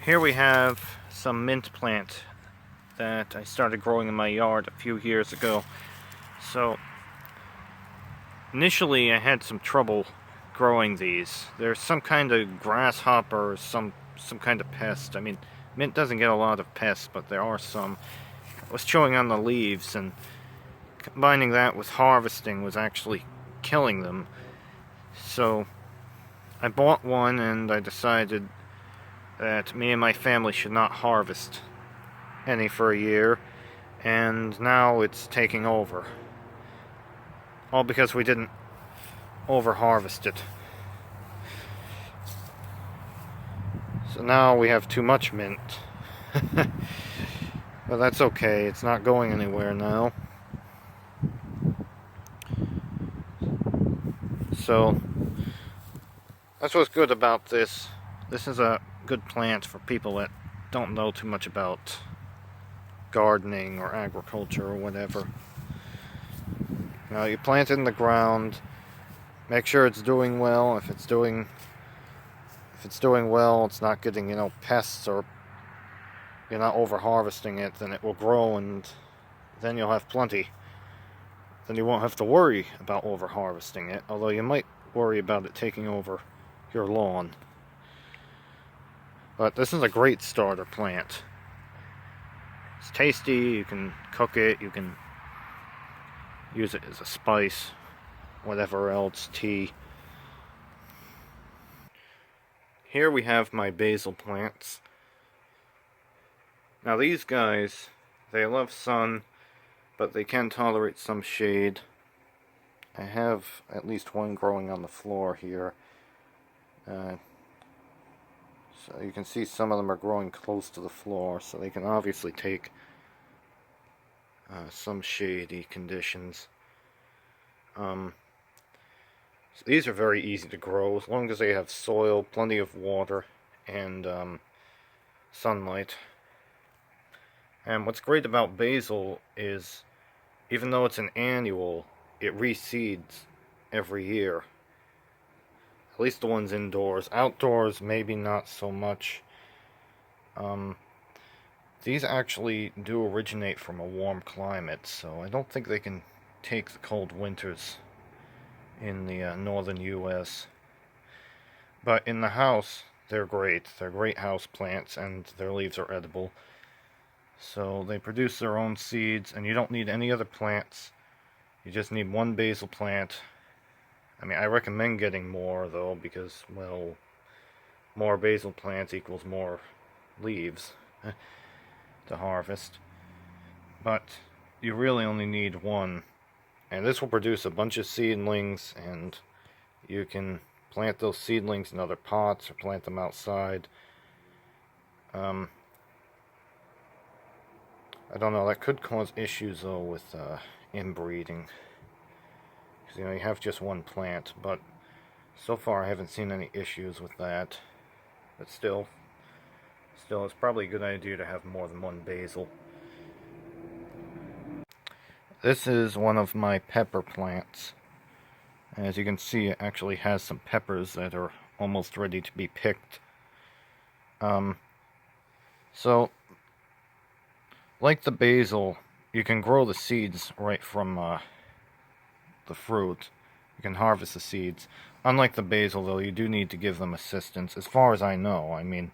Here we have some mint plant that I started growing in my yard a few years ago. So initially I had some trouble growing these. There's some kind of grasshopper or some kind of pest. I mean, mint doesn't get a lot of pests, but there are some. It was showing on the leaves, and combining that with harvesting was actually killing them. So I bought one and I decided that me and my family should not harvest any for a year, and now it's taking over. All because we didn't over harvest it. So now we have too much mint. But that's okay, it's not going anywhere now. So that's what's good about this. This is a good plant for people that don't know too much about gardening or agriculture or whatever. Now you plant it in the ground, make sure it's doing well. If it's doing well, it's not getting, pests, or you're not over harvesting it, then it will grow, and then you'll have plenty. Then you won't have to worry about over harvesting it, although you might worry about it taking over your lawn. But this is a great starter plant. It's tasty, you can cook it, you can use it as a spice, whatever else, tea. Here we have my basil plants. Now these guys, they love sun, but they can tolerate some shade. I have at least one growing on the floor here. So you can see some of them are growing close to the floor, so they can obviously take some shady conditions. So these are very easy to grow as long as they have soil, plenty of water, and sunlight. And what's great about basil is, even though it's an annual, it reseeds every year. At least the ones indoors. Outdoors, maybe not so much. These actually do originate from a warm climate, so I don't think they can take the cold winters in the northern U.S. But in the house, they're great. They're great house plants, and their leaves are edible. So they produce their own seeds, and you don't need any other plants. You just need one basil plant. I mean, I recommend getting more, though, because, well, more basil plants equals more leaves to harvest. But you really only need one. And this will produce a bunch of seedlings, and you can plant those seedlings in other pots or plant them outside. I don't know, that could cause issues, though, with inbreeding. Because, you have just one plant, but so far I haven't seen any issues with that. But still, it's probably a good idea to have more than one basil. This is one of my pepper plants. As you can see, it actually has some peppers that are almost ready to be picked. So, like the basil, you can grow the seeds right from the fruit. You can harvest the seeds. Unlike the basil, though, you do need to give them assistance, as far as I know. I mean,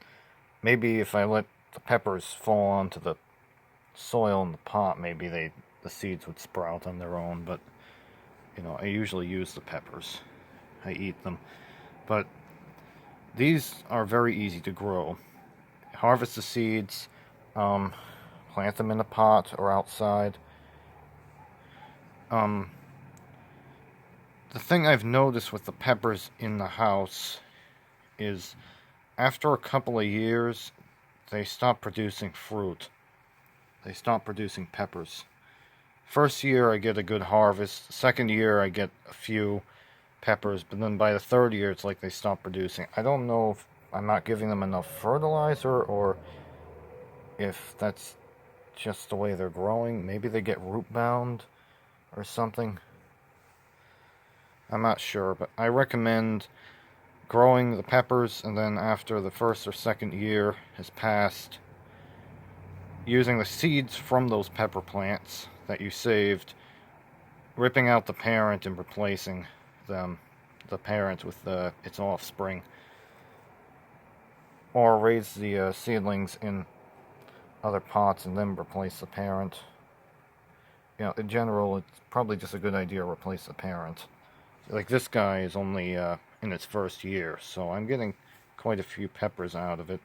maybe if I let the peppers fall onto the soil in the pot, maybe the seeds would sprout on their own, but, I usually use the peppers. I eat them. But these are very easy to grow. Harvest the seeds, plant them in a pot or outside. The thing I've noticed with the peppers in the house is after a couple of years, they stop producing fruit. They stop producing peppers. First year I get a good harvest. Second year I get a few peppers, but then by the third year it's like they stop producing. I don't know if I'm not giving them enough fertilizer, or if that's just the way they're growing. Maybe they get root bound or something. I'm not sure, but I recommend growing the peppers, and then after the first or second year has passed, using the seeds from those pepper plants that you saved, ripping out the parent and replacing the parent with its offspring, or raise the seedlings in other pots and then replace the parent. You know, in general, it's probably just a good idea to replace the parent. Like this guy is only in its first year, so I'm getting quite a few peppers out of it.